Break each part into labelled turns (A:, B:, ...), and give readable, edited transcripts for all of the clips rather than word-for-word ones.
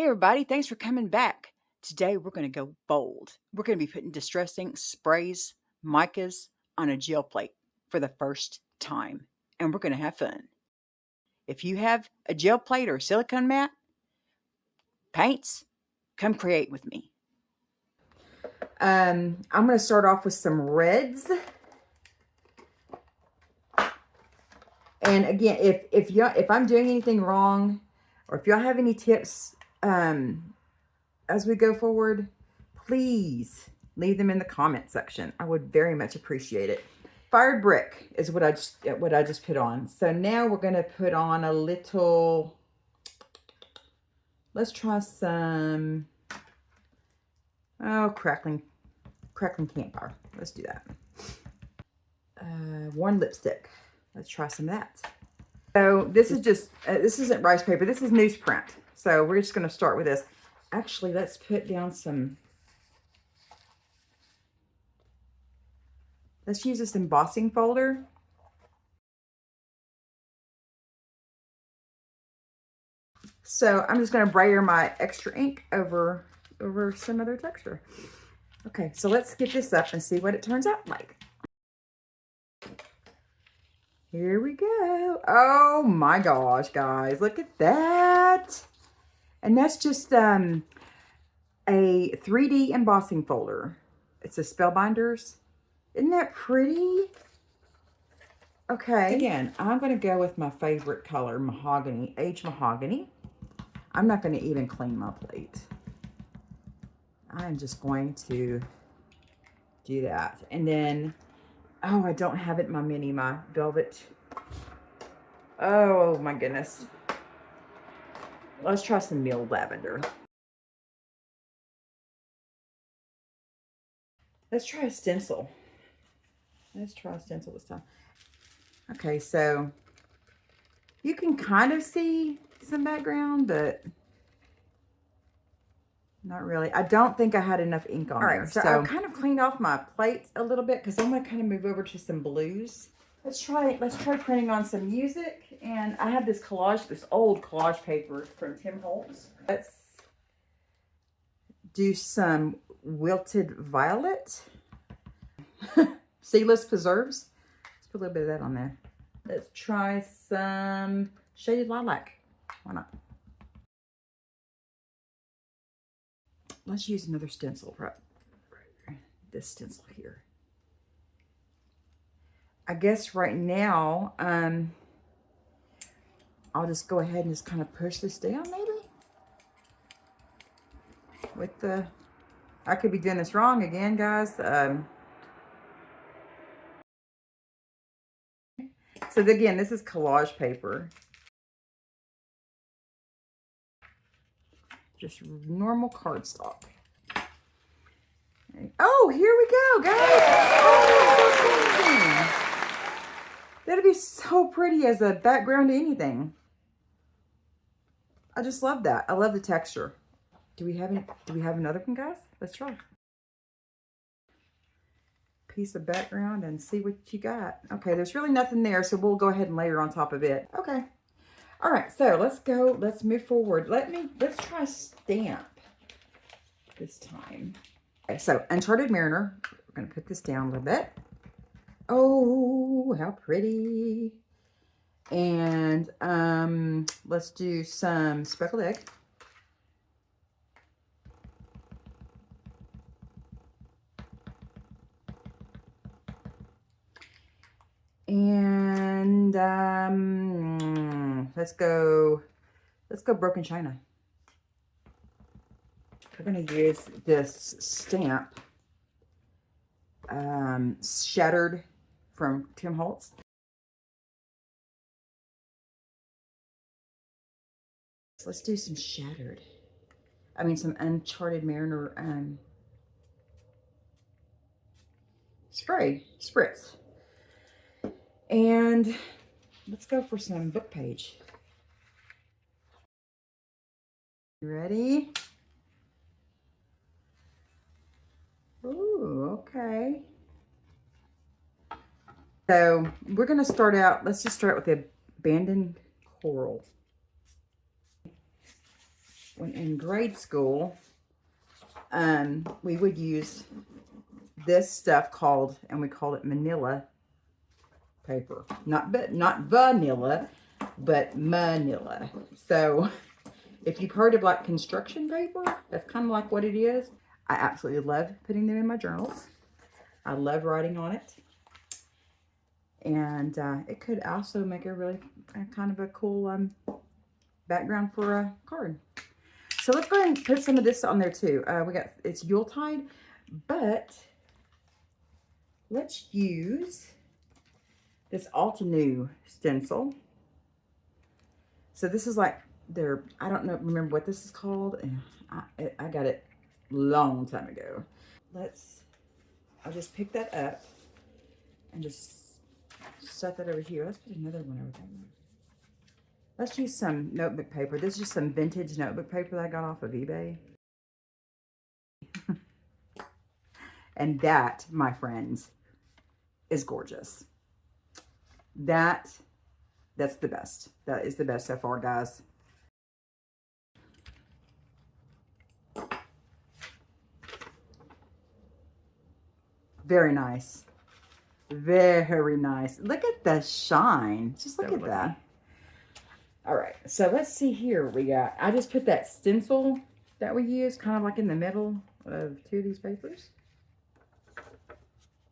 A: Hey everybody, thanks for coming back. Today we're going to go bold. We're going to be putting Distress ink sprays, micas on a gel plate for the first time. And we're going to have fun. If you have a gel plate or a silicone mat, paints, come create with me.
B: I'm going to start off with some reds. And again, if I'm doing anything wrong, or if y'all have any tips as we go forward, please leave them in the comment section. I would very much appreciate it. Fired brick is what I just put on. So now we're going to put on a little. Let's try some. Oh, crackling campfire. Let's do that. Worn lipstick. Let's try some of that. So this is just, this isn't rice paper. This is newsprint. So we're just going to start with this. Actually, let's put down some. Let's use this embossing folder. So I'm just going to brayer my extra ink over some other texture. Okay, so let's get this up and see what it turns out like. Here we go. Oh my gosh, guys, look at that. And that's just a 3D embossing folder. It's a Spellbinders. Isn't that pretty? Okay, again, I'm going to go with my favorite color, mahogany, aged mahogany. I'm not going to even clean my plate. I'm just going to do that. And then, oh, I don't have it in my mini, my velvet. Oh my goodness. Let's try some milled lavender. Let's try a stencil. Let's try a stencil this time. Okay, so you can kind of see some background, but not really. I don't think I had enough ink on there. So I kind of cleaned off my plate a little bit because I'm going to kind of move over to some blues. Let's try printing on some music. And I have this collage, this old collage paper from Holtz. Let's do some wilted violet. Seedless preserves. Let's put a little bit of that on there. Let's try some shaded lilac. Why not? Let's use another stencil. Right. This stencil here. I guess right now, I'll just go ahead and just kind of push this down maybe. With the, I could be doing this wrong again, guys. So again, this is collage paper. Just normal cardstock. Oh, here we go, guys. Oh, that'd be so pretty as a background to anything. I just love that. I love the texture. Do we have another one, guys? Let's try. Piece of background and see what you got. Okay, there's really nothing there, so we'll go ahead and layer on top of it. Okay. All right, so let's move forward. Let's try stamp this time. Okay, so Uncharted Mariner. We're gonna put this down a little bit. Oh, how pretty. And let's do some speckled egg. And let's go broken china. We're going to use this stamp, Shattered from Holtz. So let's do some Shattered. I mean, some Uncharted Mariner spritz. And let's go for some book page. You ready? Ooh, okay. So we're going to start out, let's just start with the abandoned coral. when in grade school, we would use this stuff called, and we called it manila paper. Not vanilla, but manila. So if you've heard of like construction paper, that's kind of like what it is. I absolutely love putting them in my journals. I love writing on it. And it could also make a really kind of a cool background for a card. So let's go ahead and put some of this on there too. It's Yuletide, but let's use this Altenew stencil. So this is like I don't remember what this is called. I got it a long time ago. I'll just pick that up and just set that over here. Let's put another one over there. Let's use some notebook paper. This is just some vintage notebook paper that I got off of eBay. And that, my friends, is gorgeous. That's the best. That is the best so far, guys. Very nice. Very nice. Look at the shine. Just look at that. All right. So let's see here. I just put that stencil that we use kind of like in the middle of two of these papers.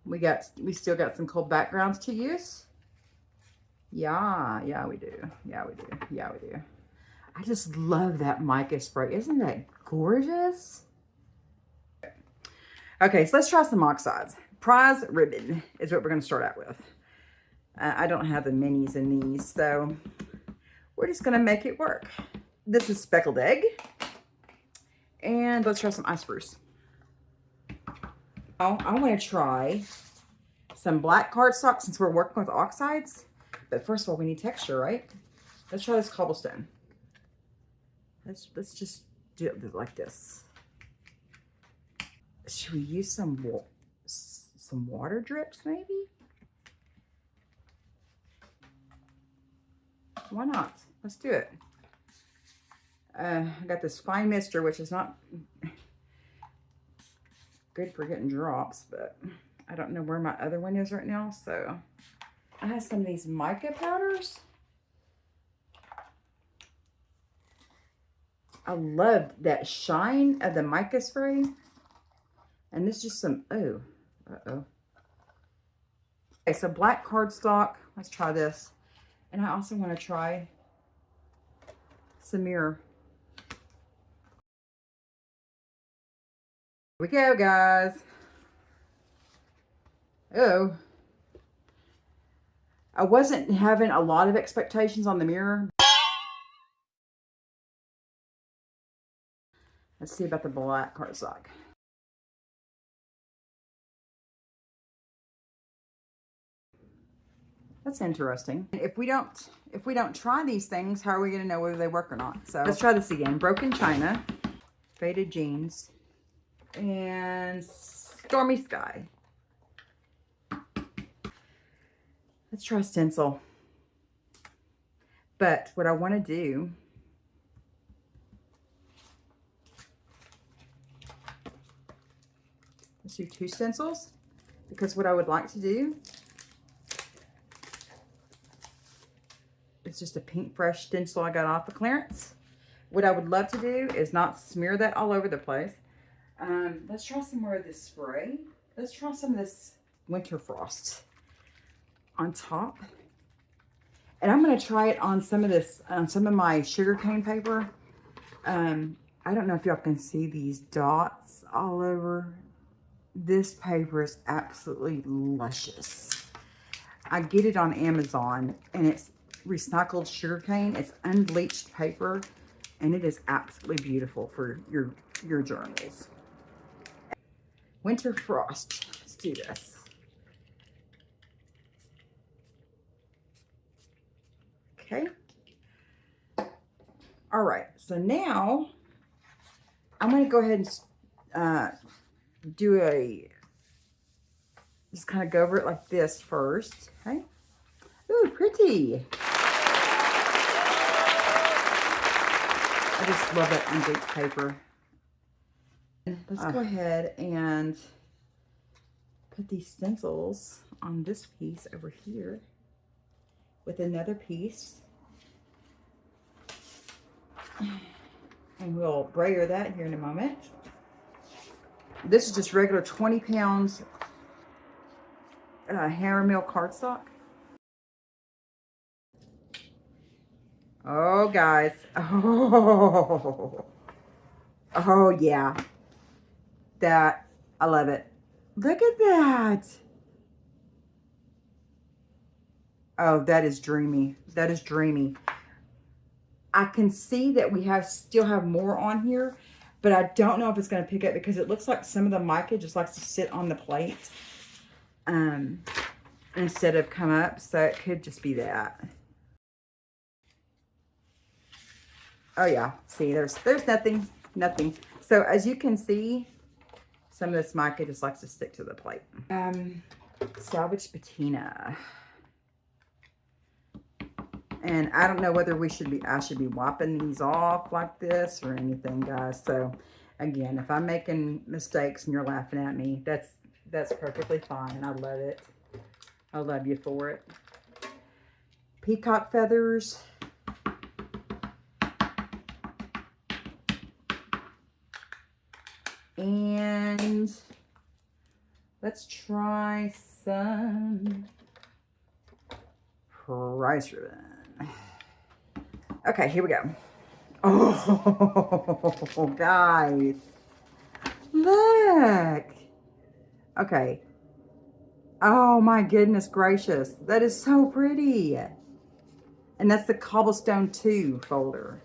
B: We still got some cool backgrounds to use. Yeah, we do. Yeah, we do. I just love that mica spray. Isn't that gorgeous? Okay, so let's try some Oxides. Prize ribbon is what we're going to start out with. I don't have the minis in these, so we're just going to make it work. This is speckled egg. And let's try some ice spruce. I want to try some black cardstock since we're working with Oxides. But first of all, we need texture, right? Let's try this cobblestone. Let's just do it like this. Should we use some water drips, maybe? Why not? Let's do it. I got this fine mister, which is not good for getting drops, but I don't know where my other one is right now, so I have some of these mica powders. I love that shine of the mica spray. And this is just some, uh-oh. Okay, so black cardstock. Let's try this. And I also want to try some mirror. Here we go, guys. Oh. I wasn't having a lot of expectations on the mirror. Let's see about the black cardstock. That's interesting. If we don't try these things, how are we going to know whether they work or not? So let's try this again. Broken China, Faded Jeans, and Stormy Sky. Let's try Stencil. But what I want to do, let's do 2 stencils, because what I would like to do, it's just a pink fresh stencil I got off the clearance. What I would love to do is not smear that all over the place. Let's try some more of this spray. Let's try some of this Winter Frost on top. And I'm going to try it on some of this, some of my sugarcane paper. I don't know if y'all can see these dots all over. This paper is absolutely luscious. I get it on Amazon, and it's recycled sugarcane. It's unbleached paper, and it is absolutely beautiful for your journals. Winter Frost. Let's do this. Okay. All right. So now I'm going to go ahead and just kind of go over it like this first. Okay. Ooh, pretty. I just love that unbaked paper. Let's go ahead and put these stencils on this piece over here with another piece. And we'll brayer that here in a moment. This is just regular 20 pounds hammer mill cardstock. Oh, guys. Oh, yeah. That, I love it. Look at that. Oh, that is dreamy. That is dreamy. I can see that we still have more on here, but I don't know if it's going to pick up because it looks like some of the mica just likes to sit on the plate instead of come up. So it could just be that. Oh yeah, see, there's nothing. So as you can see, some of this mica just likes to stick to the plate. Salvage patina. And I don't know whether I should be wiping these off like this or anything, guys. So again, if I'm making mistakes and you're laughing at me, that's perfectly fine. And I love it. I love you for it. Peacock feathers. And let's try some price ribbon. Okay, here we go. Oh, guys. Look. Okay. Oh, my goodness gracious. That is so pretty. And that's the Cobblestone 2 folder.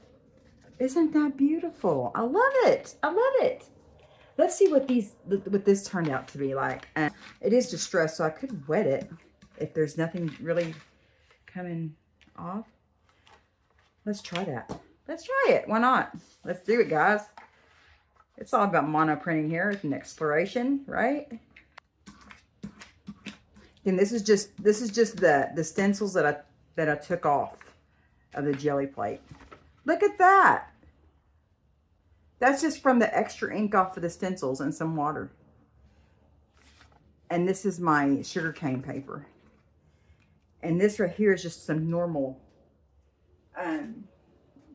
B: Isn't that beautiful? I love it. I love it. Let's see what this turned out to be like. It is distressed, so I could wet it if there's nothing really coming off. Let's try that. Let's try it. Why not? Let's do it, guys. It's all about mono printing here. It's an exploration, right? And this is just the stencils that I took off of the jelly plate. Look at that. That's just from the extra ink off of the stencils and some water. And this is my sugarcane paper. And this right here is just some normal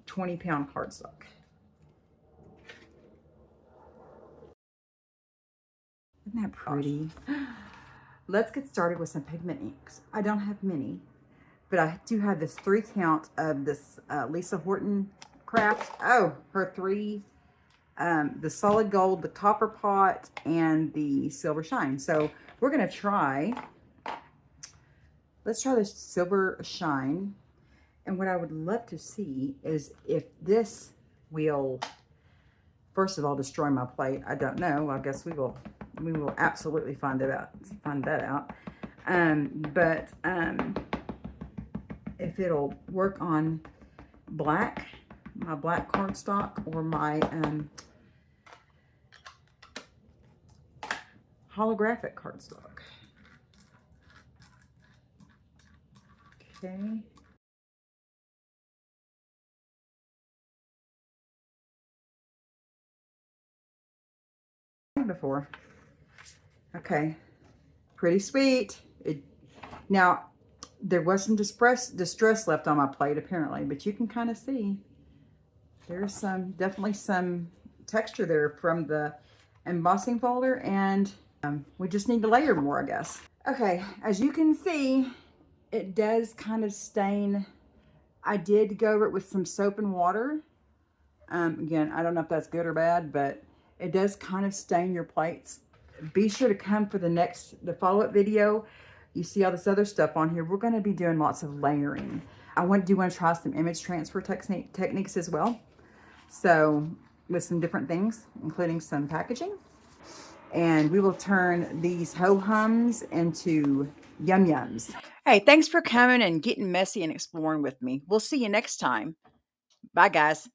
B: 20-pound cardstock. Isn't that pretty? Let's get started with some pigment inks. I don't have many, but I do have this 3 count of this Lisa Horton craft. Oh, her 3, the solid gold, the copper pot, and the silver shine. So we're going to try, let's try the silver shine. And what I would love to see is if this will, first of all, destroy my plate. I don't know. I guess we will absolutely find that out. But if it'll work on my black cardstock, or my holographic cardstock. Okay. Before. Okay. Pretty sweet. Now, there was some distress left on my plate, apparently, but you can kind of see there's definitely some texture there from the embossing folder, and we just need to layer more, I guess. Okay, as you can see, it does kind of stain. I did go over it with some soap and water. Again, I don't know if that's good or bad, but it does kind of stain your plates. Be sure to come for the follow-up video. You see all this other stuff on here. We're going to be doing lots of layering. I do want to try some image transfer techniques as well. So with some different things, including some packaging. And we will turn these ho-hums into yum-yums. Hey, thanks for coming and getting messy and exploring with me. We'll see you next time. Bye, guys.